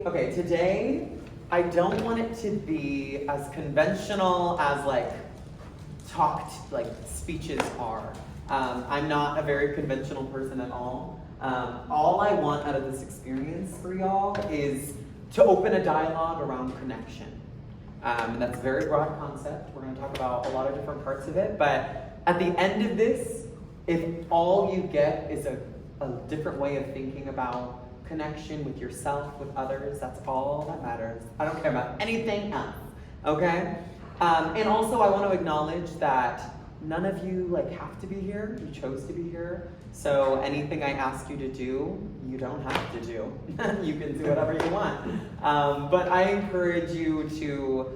Okay, today I don't want it to be as conventional as speeches are. I'm not a very conventional person at all. All I want out of this experience for y'all is to open a dialogue around connection. That's a very broad concept. We're going to talk about a lot of different parts of it, but at the end of this, if all you get is a different way of thinking about connection with yourself, with others, that's all that matters. I don't care about anything else, okay? And also I want to acknowledge that none of you have to be here. You chose to be here. So anything I ask you to do, you don't have to do. You can do whatever you want. But I encourage you to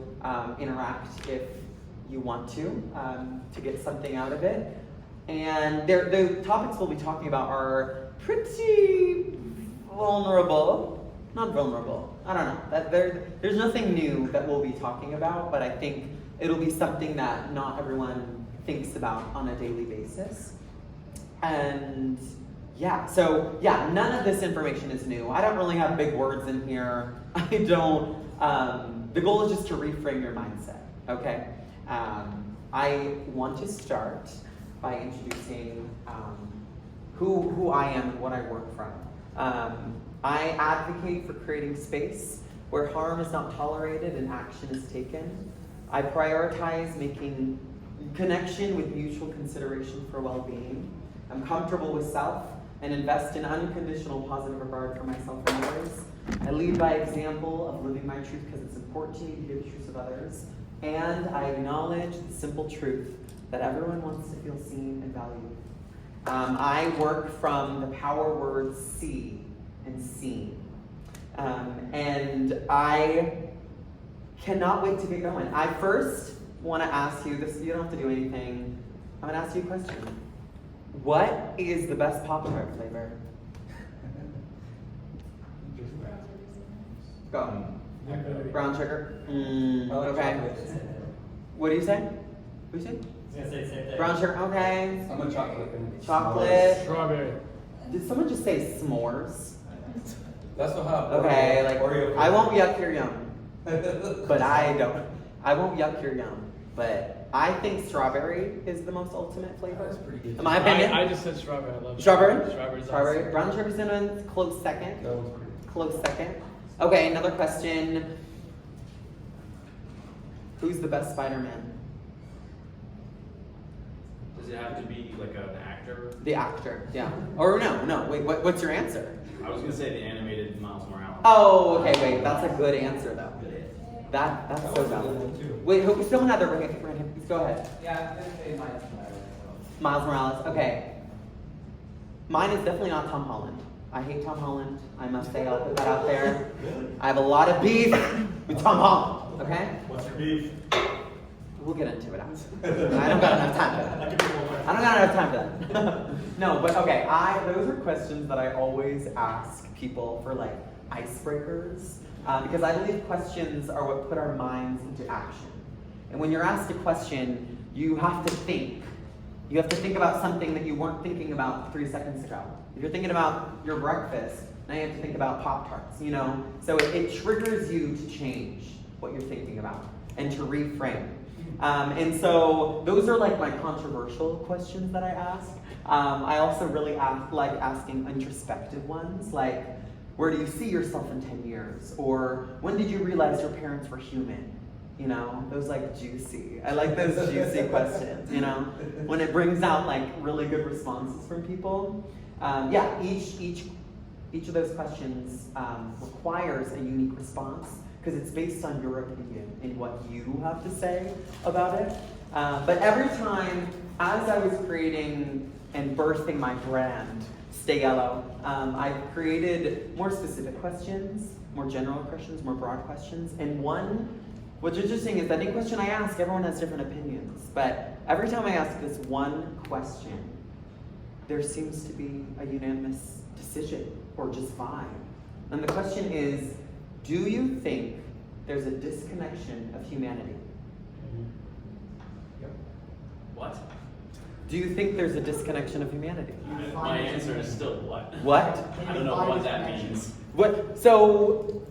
interact if you want to get something out of it. And the topics we'll be talking about are pretty vulnerable. Not vulnerable. I don't know. There's nothing new that we'll be talking about, but I think it'll be something that not everyone thinks about on a daily basis. And none of this information is new. I don't really have big words in here. I don't, the goal is just to reframe your mindset, okay? I want to start by introducing who I am and what I work from. I advocate for creating space where harm is not tolerated and action is taken. I prioritize making connection with mutual consideration for well-being. I'm comfortable with self and invest in unconditional positive regard for myself and others. I lead by example of living my truth because it's important to me to hear the truths of others. And I acknowledge the simple truth that everyone wants to feel seen and valued. I work from the power words see and seen. And I cannot wait to get going. I first want to ask you this, you don't have to do anything. I'm going to ask you a question. What is the best Pop Tart flavor? Go. Brown sugar? Okay. What do you say? What do you say? I was gonna say the same thing. Brown sugar, okay. I'm a chocolate. Chocolate. Strawberry. Did someone just say s'mores? That's what happened. Okay, Oreo. I won't yuck your yum. But I won't yuck your yum. But I think strawberry is the most ultimate flavor. That's pretty good. In my opinion. I just said strawberry. I love Strawberry? Strawberry's Strawberry. awesome. Brown sugar cinnamon, close second. That one's pretty Close second. Okay, another question. Who's the best Spider-Man? Does it have to be like an actor? The actor, yeah. Or no, wait, what's your answer? I was gonna say the animated Miles Morales. Oh, okay, wait, that's a good answer though. That's so was a good one, valid. too. Wait, someone had their hand. Go ahead. Yeah, I'm gonna say Miles Morales. Miles Morales, okay. Mine is definitely not Tom Holland. I hate Tom Holland. I must say, I'll put that out there. I have a lot of beef with Tom Holland, okay? What's your beef? We'll get into it after. I don't got enough time for that. I don't got enough time for that. No, but okay, those are questions that I always ask people for icebreakers. Because I believe questions are what put our minds into action. And when you're asked a question, you have to think. You have to think about something that you weren't thinking about 3 seconds ago. If you're thinking about your breakfast, now you have to think about Pop-Tarts, So it triggers you to change what you're thinking about and to reframe. And so those are my controversial questions that I ask. I also really like asking introspective ones, like, where do you see yourself in 10 years? Or when did you realize your parents were human? Those juicy. I like those juicy questions, when it brings out really good responses from people. Each of those questions requires a unique response because it's based on your opinion and what you have to say about it. But every time, as I was creating and birthing my brand, Stay Yellow, I've created more specific questions, more general questions, more broad questions. And what's interesting is that any question I ask, everyone has different opinions. But every time I ask this one question, there seems to be a unanimous decision or just vibe. And the question is, do you think there's a disconnection of humanity? What? Do you think there's a disconnection of humanity? My answer is still what? What? I don't know what that means. What? So,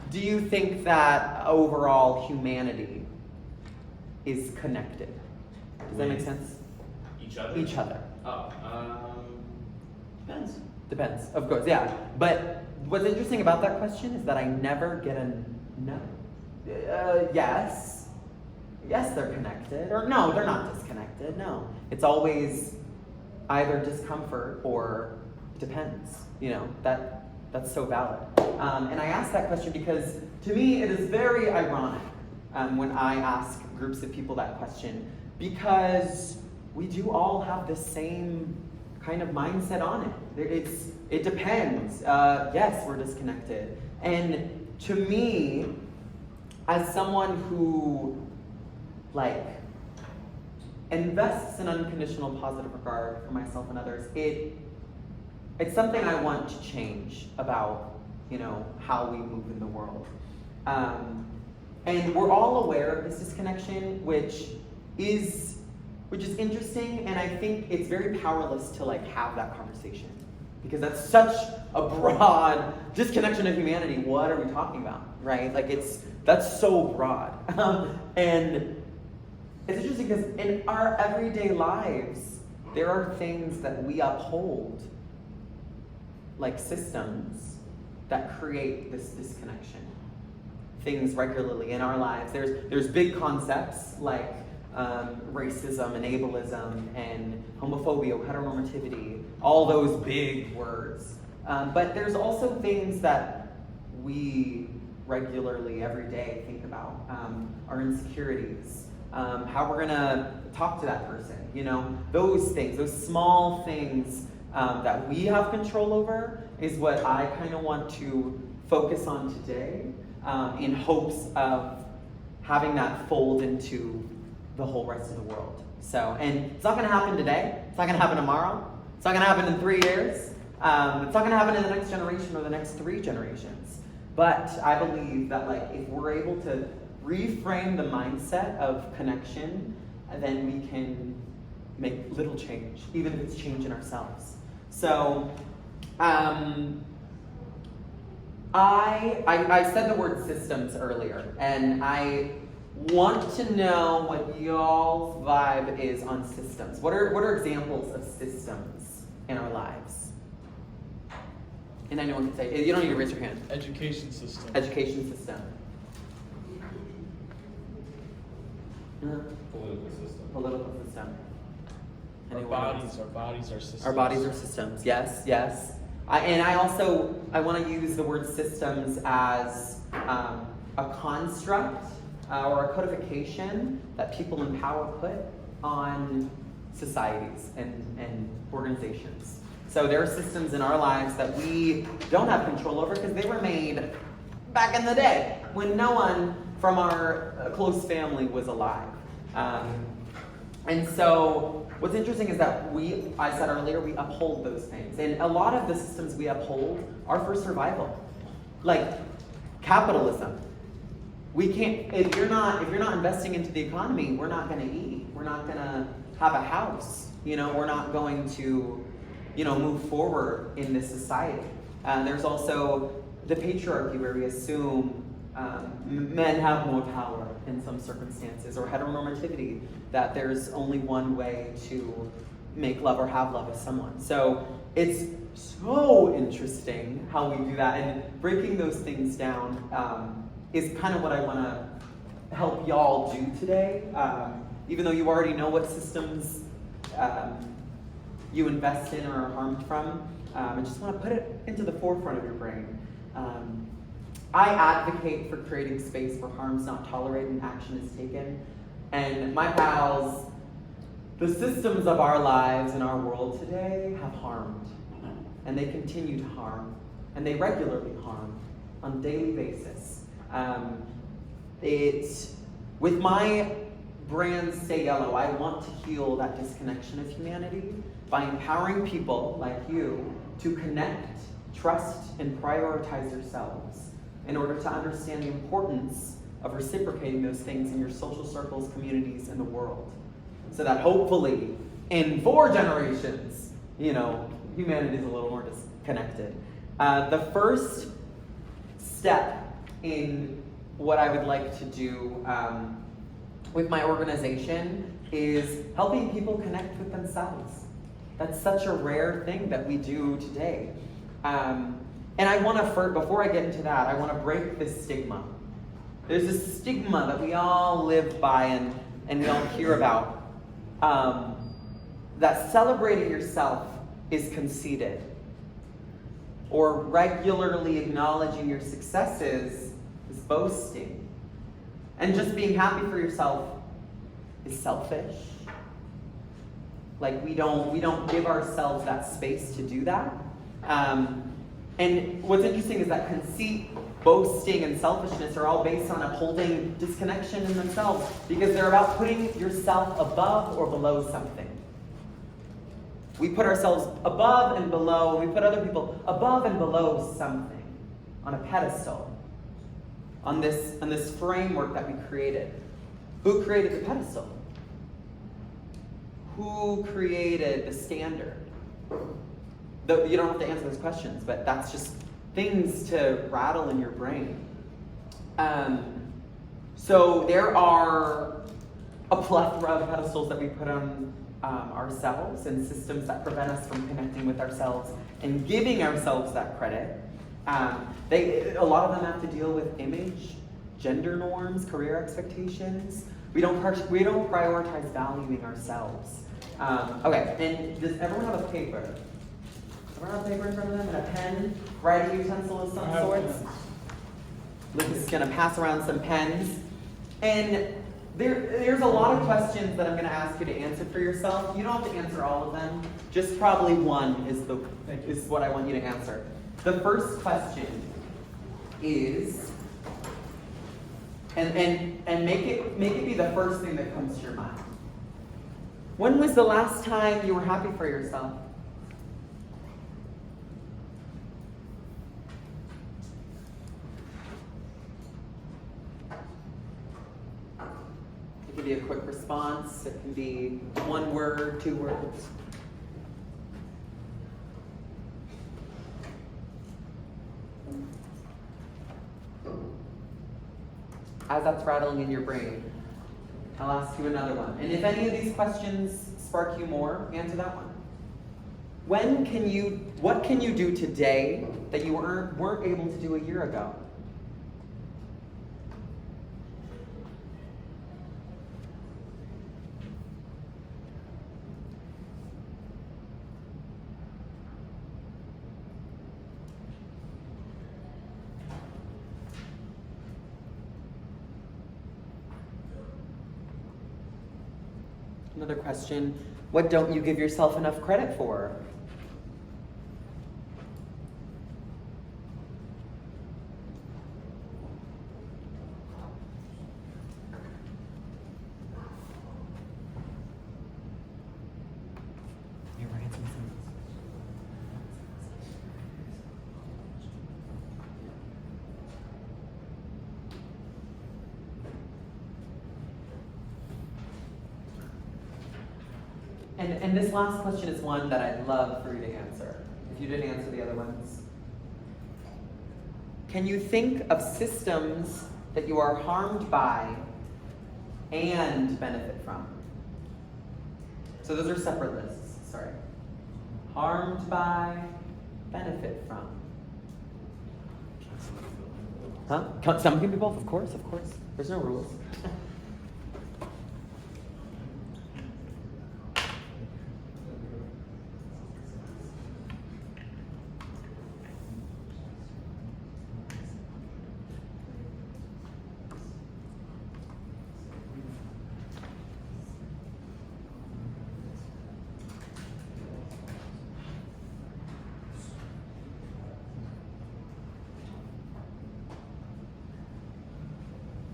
do you think that overall humanity is connected? Does that make sense? Each other? Each other. Oh, depends. Depends, of course, yeah. But what's interesting about that question is that I never get a no. Yes. Yes, they're connected. Or no, they're not disconnected. No. It's always either discomfort or depends. You know, that's so valid. And I ask that question because to me it is very ironic when I ask groups of people that question, because we do all have the same kind of mindset on it. It depends. Yes, we're disconnected. And to me, as someone who invests in unconditional positive regard for myself and others, it's something I want to change about, how we move in the world. And we're all aware of this disconnection, which is interesting, and I think it's very powerless to have that conversation, because that's such a broad disconnection of humanity. What are we talking about, right? That's so broad. And it's interesting because in our everyday lives, there are things that we uphold, like systems, that create this disconnection. Things regularly in our lives. There's big concepts like racism and ableism and homophobia, heteronormativity, all those big words. But there's also things that we regularly, every day, think about. Our insecurities, how we're gonna talk to that person, those things, those small things that we have control over is what I kind of want to focus on today, in hopes of having that fold into the whole rest of the world. So, and it's not going to happen today. It's not going to happen tomorrow. It's not going to happen in 3 years. It's not going to happen in the next generation or the next 3 generations. But I believe that if we're able to reframe the mindset of connection, then we can make little change, even if it's change in ourselves. So, I said the word systems earlier, and I want to know what y'all's vibe is on systems. What are examples of systems in our lives? And anyone can say, you don't need to raise your hand. Education system. Education system. Political system. Political system. Our Anyone else? bodies are systems. Our bodies are systems, yes. I want to use the word systems as a construct or a codification that people in power put on societies and organizations. So there are systems in our lives that we don't have control over because they were made back in the day when no one from our close family was alive. And so what's interesting is that I said earlier, we uphold those things. And a lot of the systems we uphold are for survival. Like capitalism. We can't, if you're not investing into the economy, we're not gonna eat. We're not gonna have a house. We're not going to, move forward in this society. There's also the patriarchy where we assume men have more power in some circumstances, or heteronormativity, that there's only one way to make love or have love with someone. So it's so interesting how we do that, and breaking those things down is kind of what I want to help y'all do today. Even though you already know what systems you invest in or are harmed from, I just want to put it into the forefront of your brain. I advocate for creating space where harm's not tolerated and action is taken. And my pals, the systems of our lives and our world today have harmed. And they continue to harm. And they regularly harm on a daily basis. With my brand Stay Yellow, I want to heal that disconnection of humanity by empowering people like you to connect, trust, and prioritize yourselves in order to understand the importance of reciprocating those things in your social circles, communities, and the world. So that hopefully, in 4 generations, humanity is a little more disconnected. The first step in what I would like to do with my organization is helping people connect with themselves. That's such a rare thing that we do today. And I want to, before I get into that, I want to break this stigma. There's this stigma that we all live by and we all hear about, that celebrating yourself is conceited, or regularly acknowledging your successes is boasting, and just being happy for yourself is selfish. Like we don't give ourselves that space to do that. And what's interesting is that conceit, boasting, and selfishness are all based on upholding disconnection in themselves, because they're about putting yourself above or below something. We put ourselves above and below, we put other people above and below something, on a pedestal, on this framework that we created. Who created the pedestal? Who created the standard? You don't have to answer those questions, but that's just things to rattle in your brain. So there are a plethora of pedestals that we put on ourselves, and systems that prevent us from connecting with ourselves and giving ourselves that credit. A lot of them have to deal with image, gender norms, career expectations. We don't prioritize valuing ourselves. Okay, and does everyone have a paper? Everyone have a paper in front of them and a pen, writing utensil of some sorts? Lucas is going to pass around some pens. And there's a lot of questions that I'm going to ask you to answer for yourself. You don't have to answer all of them. Just probably one is what I want you to answer. The first question is, and make it be the first thing that comes to your mind. When was the last time you were happy for yourself? It can be a quick response. It can be 1 word, 2 words. As that's rattling in your brain, I'll ask you another one. And if any of these questions spark you more, answer that one. What can you do today that you weren't able to do a year ago? Another question, what don't you give yourself enough credit for? You were answering some. And this last question is one that I'd love for you to answer, if you didn't answer the other ones. Can you think of systems that you are harmed by and benefit from? So those are separate lists, sorry. Harmed by, benefit from. Huh? Some can be both, of course. There's no rules.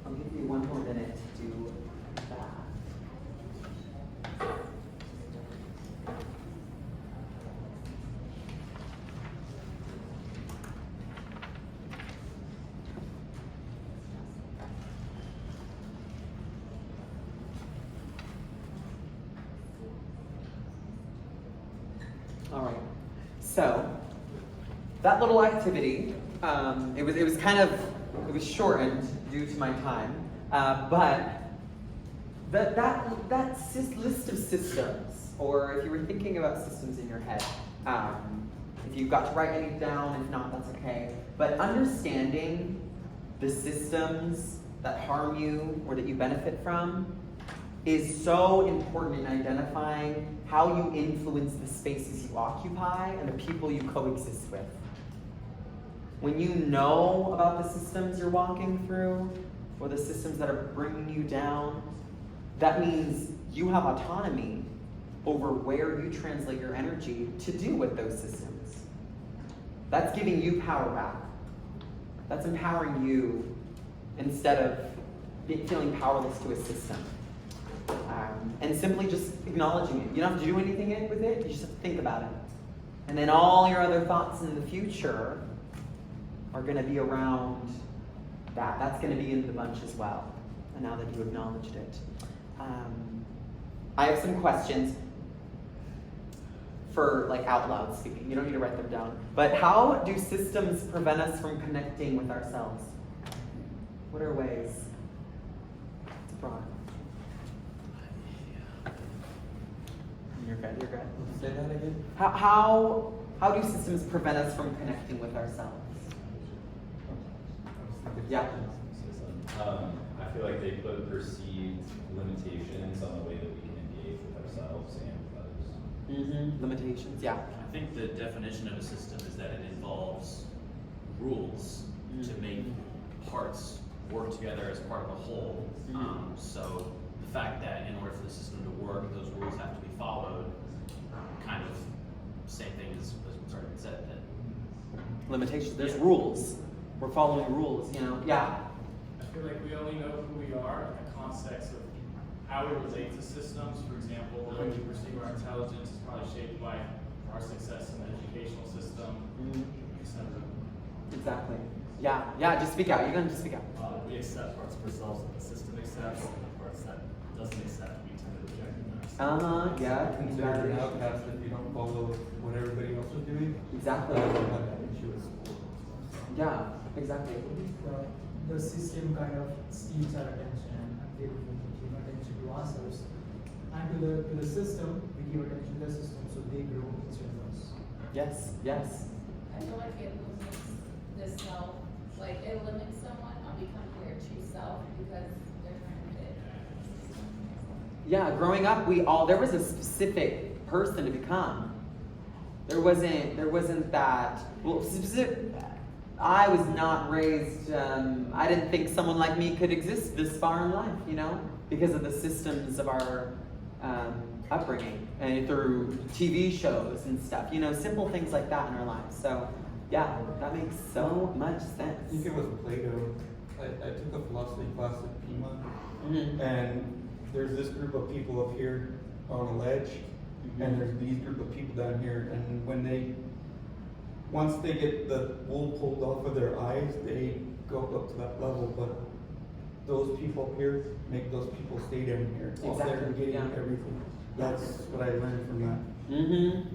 I'll give you 1 more minute to do that. All right. So that little activity, it was kind of it was shortened due to my time, but that list of systems, or if you were thinking about systems in your head, if you got to write any down, if not, that's okay. But understanding the systems that harm you or that you benefit from is so important in identifying how you influence the spaces you occupy and the people you coexist with. When you know about the systems you're walking through, or the systems that are bringing you down, that means you have autonomy over where you translate your energy to do with those systems. That's giving you power back. That's empowering you instead of feeling powerless to a system. And simply just acknowledging it. You don't have to do anything with it, you just have to think about it. And then all your other thoughts in the future are going to be around that. That's going to be in the bunch as well, and now that you acknowledged it. I have some questions for like out loud speaking. You don't need to write them down. But how do systems prevent us from connecting with ourselves? What are ways? It's broad. You're good, you're good. Say that again? How do systems prevent us from connecting with ourselves? Yeah. I feel like they put perceived limitations on the way that we can engage with ourselves and with others. Limitations, yeah. I think the definition of a system is that it involves rules to make parts work together as part of a whole. So the fact that in order for the system to work, those rules have to be followed, kind of same thing as what's already been said. That Limitations, there's rules. We're following rules, you know? Yeah. I feel like we only know who we are in the context of how we relate to systems. For example, the way we perceive our intelligence is probably shaped by our success in the educational system, etc. Exactly. Yeah, yeah, just speak out. You're going to just speak out. We accept parts of ourselves that the system accepts, and the parts that doesn't accept, we tend to reject them. Yeah. Considered an outcast if you don't follow what everybody else is doing. Exactly. I don't have that issue at school. Yeah, exactly. The system kind of steals our attention and they give attention to ourselves. And to the system, we give attention to the system so they grow instead of us. Yes, yes. I feel like it limits the self, like it limits someone on becoming their true self because they're trying to fit. Yeah, growing up, there was a specific person to become. There wasn't that, I was not raised, I didn't think someone like me could exist this far in life, you know, because of the systems of our upbringing and through TV shows and stuff, you know, simple things like that in our lives. So, yeah, that makes so much sense. I think it was Plato. I took a philosophy class at Pima, and there's this group of people up here on a ledge, and there's these group of people down here, and once they get the wool pulled off of their eyes, they go up to that level, but those people up here make those people stay down here. While they're getting everything. That's what I learned from that.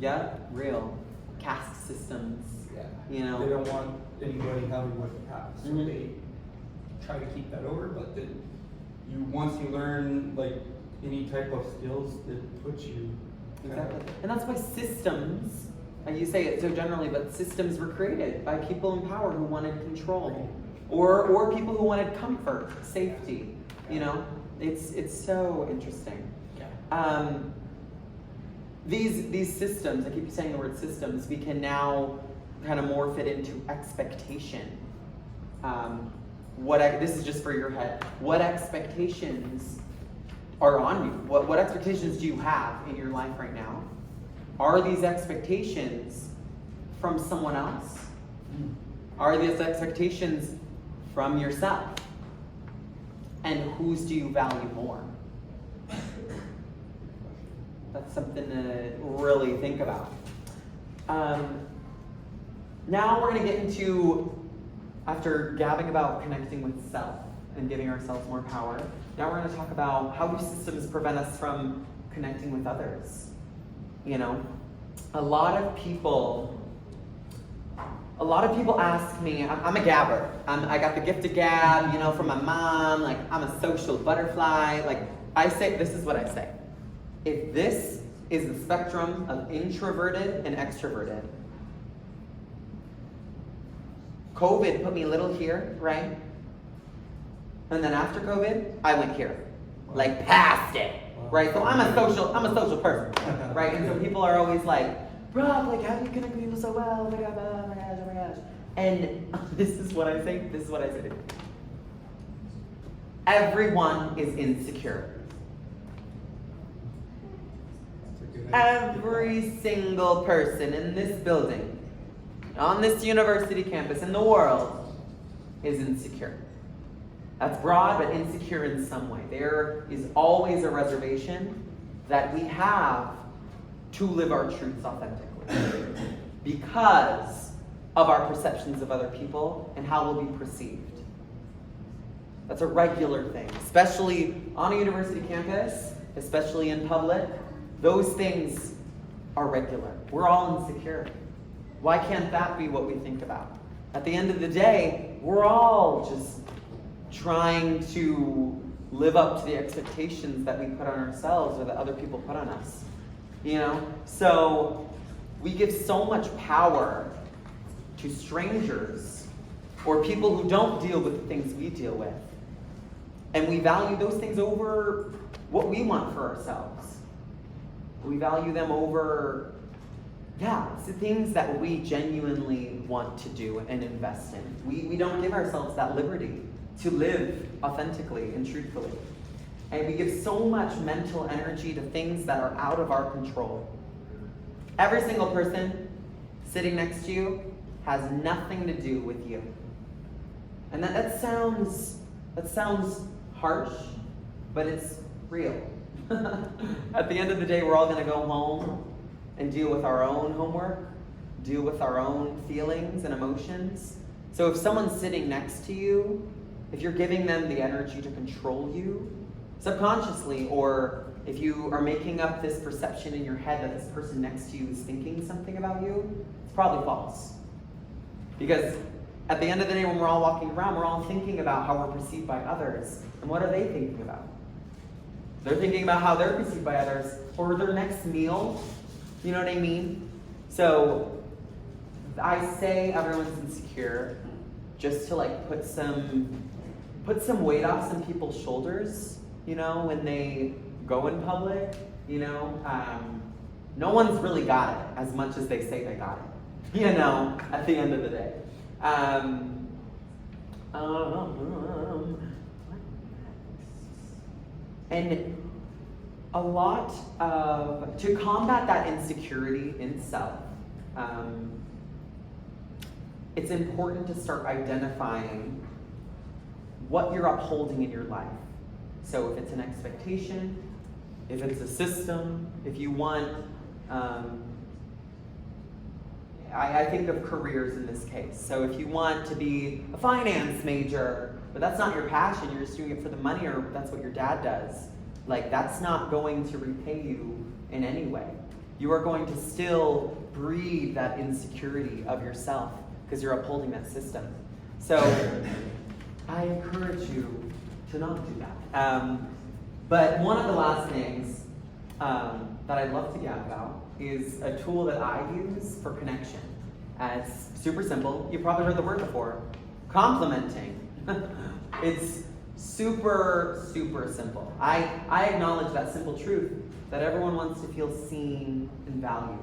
Yeah, real. Caste systems. Yeah. You know. They don't want anybody having what they have, so they try to keep that over, but then once you learn like any type of skills, it puts you Exactly. And that's why systems, you say it so generally, but systems were created by people in power who wanted control. Or people who wanted comfort, safety. You know? It's so interesting. These systems, I keep saying the word systems, we can now kind of morph it into expectation. This is just for your head. What expectations are on you? What expectations do you have in your life right now? Are these expectations from someone else? Are these expectations from yourself? And whose do you value more? That's something to really think about. Now we're going to get into, after gabbing about connecting with self and giving ourselves more power, now we're going to talk about how do systems prevent us from connecting with others. You know, a lot of people a lot of people ask me, I'm a gabber. I got the gift of gab, you know, from my mom. Like, I'm a social butterfly. Like, I say, this is what I say. If this is the spectrum of introverted and extroverted, COVID put me a little here, right? And then after COVID, I went here, like past it, right? So I'm a social person, right? And so people are always like, Brach, like, how do you connect with people so well? Oh my God, oh my gosh, oh my gosh. And this is what I say. Everyone is insecure. Every single person in this building, on this university campus, in the world, is insecure. That's broad, but insecure in some way. There is always a reservation that we have to live our truths authentically because of our perceptions of other people and how we'll be perceived. That's a regular thing, especially on a university campus, especially in public. Those things are regular. We're all insecure. Why can't that be what we think about? At the end of the day, we're all just trying to live up to the expectations that we put on ourselves or that other people put on us. You know? So we give so much power to strangers or people who don't deal with the things we deal with. And we value those things over what we want for ourselves. We value them over, it's the things that we genuinely want to do and invest in. We don't give ourselves that liberty to live authentically and truthfully. And we give so much mental energy to things that are out of our control. Every single person sitting next to you has nothing to do with you. And that sounds harsh, but it's real. At the end of the day, we're all going to go home and deal with our own homework, deal with our own feelings and emotions. So if someone's sitting next to you, if you're giving them the energy to control you subconsciously, or if you are making up this perception in your head that this person next to you is thinking something about you, it's probably false. Because at the end of the day, when we're all walking around, we're all thinking about how we're perceived by others. And what are they thinking about? They're thinking about how they're perceived by others, or their next meal. You know what I mean? So I say everyone's insecure just to like put some weight off some people's shoulders, you know, when they go in public, you know. No one's really got it as much as they say they got it, you know, at the end of the day. And a lot of, to combat that insecurity in self, it's important to start identifying what you're upholding in your life. So if it's an expectation, if it's a system, if you want, I think of careers in this case. So if you want to be a finance major, but that's not your passion, you're just doing it for the money, or that's what your dad does, like that's not going to repay you in any way. You are going to still breed that insecurity of yourself because you're upholding that system. So I encourage you to not do that. But one of the last things that I'd love to gab about is a tool that I use for connection. It's super simple. You've probably heard the word before. Complimenting. It's super, super simple. I acknowledge that simple truth that everyone wants to feel seen and valued.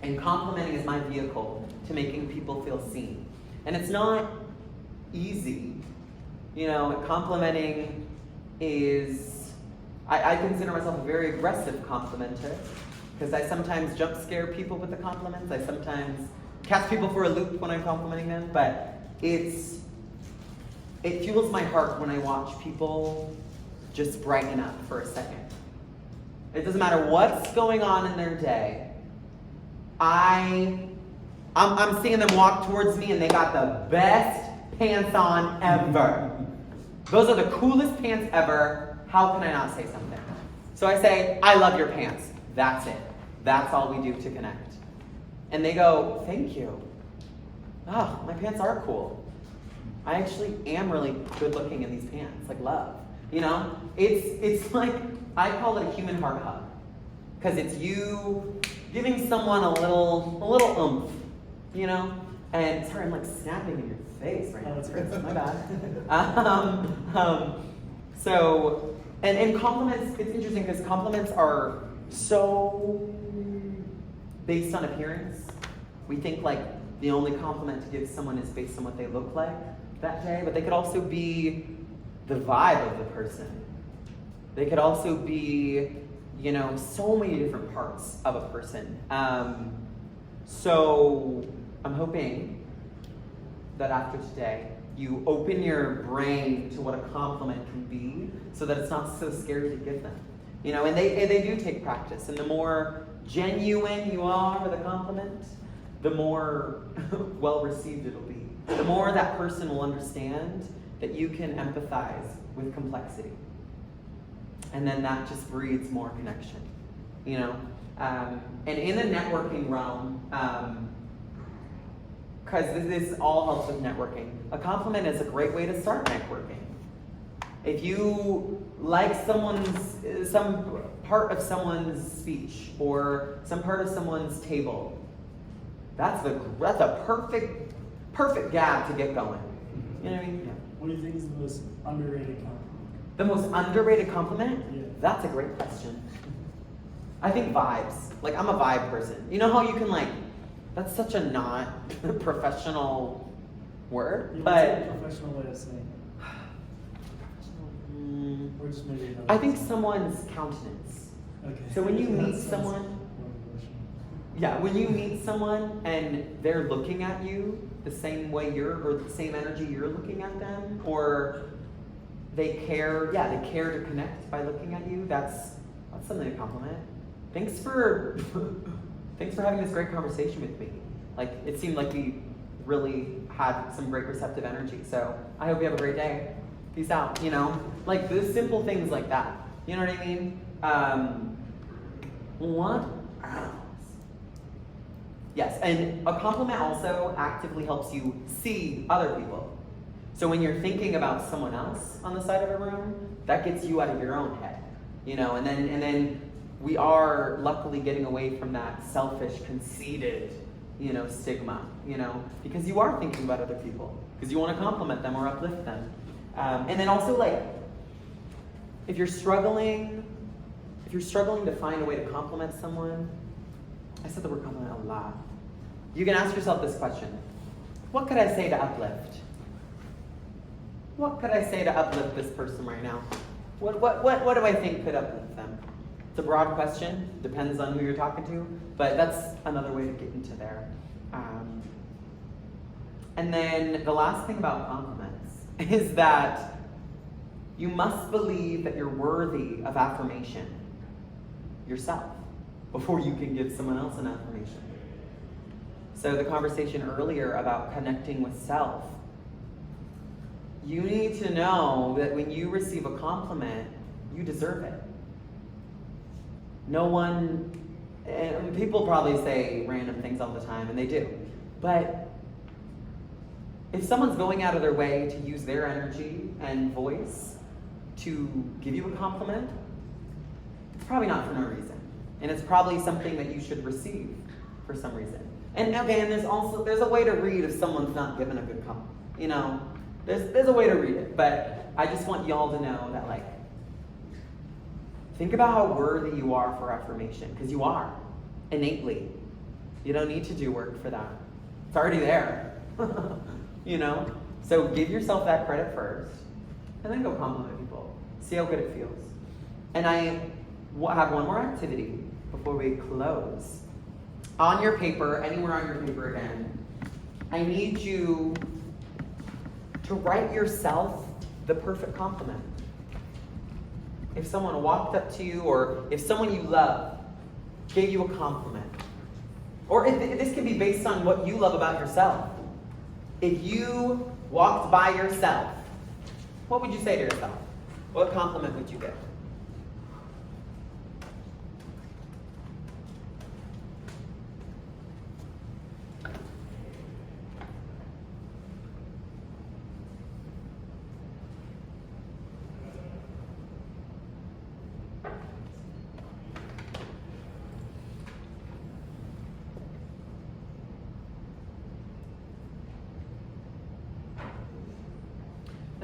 And complimenting is my vehicle to making people feel seen. And it's not easy. You know, complimenting is, I consider myself a very aggressive complimenter because I sometimes jump scare people with the compliments. I sometimes catch people for a loop when I'm complimenting them, but it fuels my heart when I watch people just brighten up for a second. It doesn't matter what's going on in their day. I'm seeing them walk towards me and they got the best pants on ever. Those are the coolest pants ever. How can I not say something? So I say, I love your pants. That's it. That's all we do to connect. And they go, thank you. oh, my pants are cool. I actually am really good looking in these pants, like love. You know, it's like, I call it a human heart hug. Because it's you giving someone a little oomph, you know? And sorry, I'm like snapping in your face right now. It's my bad. So, and compliments, it's interesting because compliments are so based on appearance. We think like the only compliment to give someone is based on what they look like that day, but they could also be the vibe of the person. They could also be, you know, so many different parts of a person. So I'm hoping that after today, you open your brain to what a compliment can be so that it's not so scary to give them. You know, and they do take practice. And the more genuine you are with a compliment, the more well received it'll be. The more that person will understand that you can empathize with complexity. And then that just breeds more connection, you know? And in the networking realm, because this all helps with networking, a compliment is a great way to start networking. If you like some part of someone's speech or some part of someone's table, that's a perfect gap to get going. You know what I mean? Yeah. What do you think is the most underrated compliment? The most underrated compliment? Yeah. That's a great question. I think vibes. Like, I'm a vibe person. You know how you can like, that's such a not professional word, Yeah, but what's a professional way of saying it? Or just maybe another I think example? someone's countenance. Okay. So when you That meet sounds someone, more emotional. yeah, when you meet someone and they're looking at you the same way or the same energy you're looking at them, or they care to connect by looking at you, that's something to compliment. Thanks for having this great conversation with me. Like, it seemed like we really had some great receptive energy. So I hope you have a great day. Peace out, you know? Like, the simple things like that. You know what I mean? What else? Yes, and a compliment also actively helps you see other people. So when you're thinking about someone else on the side of a room, that gets you out of your own head, you know. And then we are luckily getting away from that selfish, conceited, you know, stigma, you know, because you are thinking about other people because you want to compliment them or uplift them. And then also, like, if you're struggling to find a way to compliment someone, I said the word compliment a lot. You can ask yourself this question: what could I say to uplift? What could I say to uplift this person right now? What do I think could uplift them? It's a broad question, depends on who you're talking to, but that's another way to get into there. And then the last thing about compliments is that you must believe that you're worthy of affirmation yourself before you can give someone else an affirmation. So the conversation earlier about connecting with self, you need to know that when you receive a compliment, you deserve it. No one, and people probably say random things all the time, and they do. But if someone's going out of their way to use their energy and voice to give you a compliment, it's probably not for no reason. And it's probably something that you should receive for some reason. And okay, and there's a way to read if someone's not given a good compliment. You know, there's a way to read it. But I just want y'all to know that, like, think about how worthy you are for affirmation, because you are, innately. You don't need to do work for that. It's already there, you know? So give yourself that credit first, and then go compliment people. See how good it feels. And I have one more activity before we close. On your paper, anywhere on your paper again, I need you to write yourself the perfect compliment. If someone walked up to you, or if someone you love gave you a compliment, or if this can be based on what you love about yourself. If you walked by yourself, what would you say to yourself? What compliment would you give?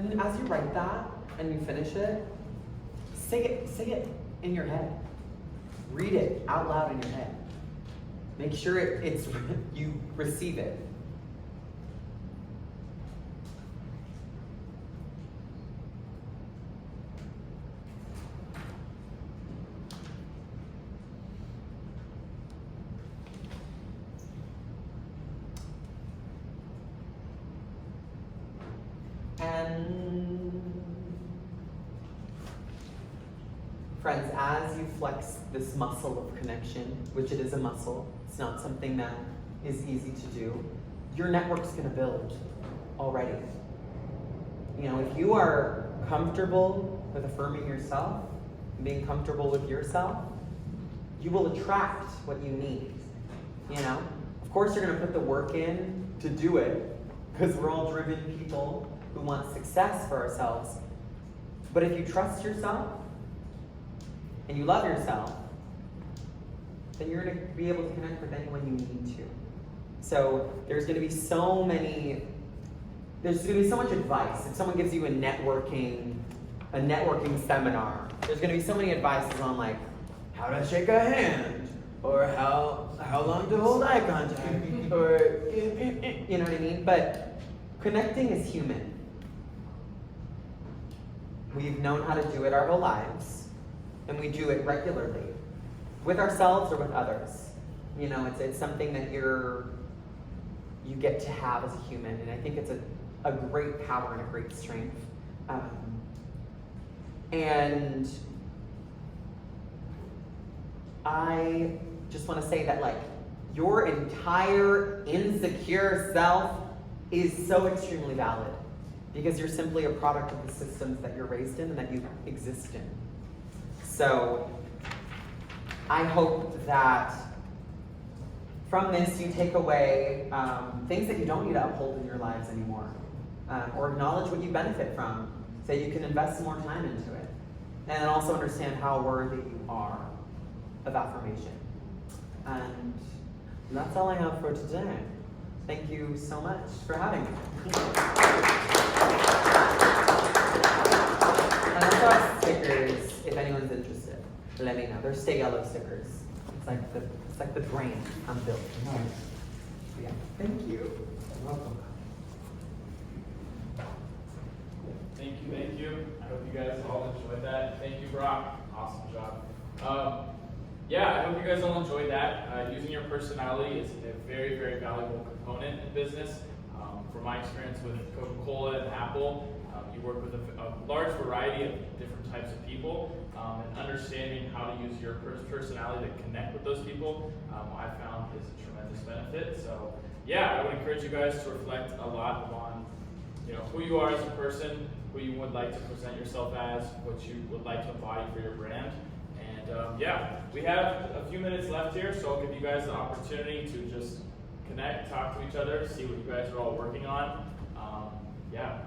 And then as you write that and you finish it, say it in your head. Read it out loud in your head. Make sure it's you receive it. And friends, as you flex this muscle of connection, which it is a muscle, it's not something that is easy to do, your network's gonna build already. You know, if you are comfortable with affirming yourself, and being comfortable with yourself, you will attract what you need, you know? Of course you're gonna put the work in to do it, because we're all driven people who want success for ourselves. But if you trust yourself and you love yourself, then you're gonna be able to connect with anyone you need to. So there's gonna be so much advice. If someone gives you a networking seminar, there's gonna be so many advices on like how to shake a hand, or how long to hold eye contact, or you know what I mean? But connecting is human. We've known how to do it our whole lives, and we do it regularly, with ourselves or with others. You know, it's something that you get to have as a human, and I think it's a great power and a great strength. And I just want to say that like your entire insecure self is so extremely valid, because you're simply a product of the systems that you're raised in and that you exist in. So I hope that from this you take away things that you don't need to uphold in your lives anymore, or acknowledge what you benefit from, so you can invest more time into it, and also understand how worthy you are of affirmation. And that's all I have for today. Thank you so much for having me. And I also have stickers if anyone's interested. Let me know. They're Stay Yellow stickers. It's like the brand I'm building. Nice. Yeah. Thank you. You're welcome. Thank you. I hope you guys all enjoyed that. Thank you, Brock. Awesome job. Yeah, I hope you guys all enjoyed that. Using your personality is a very, very valuable component in business. From my experience with Coca-Cola and Apple, you work with a large variety of different types of people, and understanding how to use your personality to connect with those people, I found is a tremendous benefit. So yeah, I would encourage you guys to reflect a lot on, you know, who you are as a person, who you would like to present yourself as, what you would like to embody for your brand. And yeah, we have a few minutes left here, so I'll give you guys the opportunity to just connect, talk to each other, see what you guys are all working on. Yeah,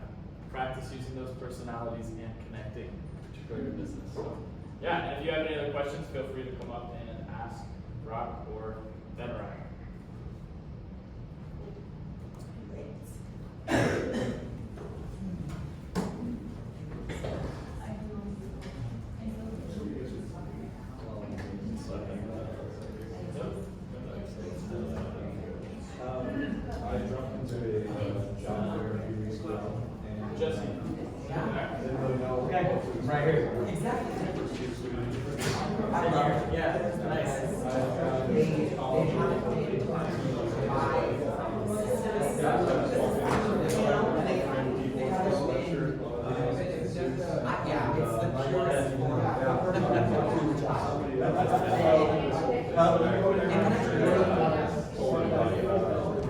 practice using those personalities and connecting to grow your business. So yeah, and if you have any other questions, feel free to come up and ask Brock or Ben or I. I dropped into a job fair a few weeks ago, and Jesse. didn't really know. Okay. Right here. Exactly. Yeah, nice. They have it made by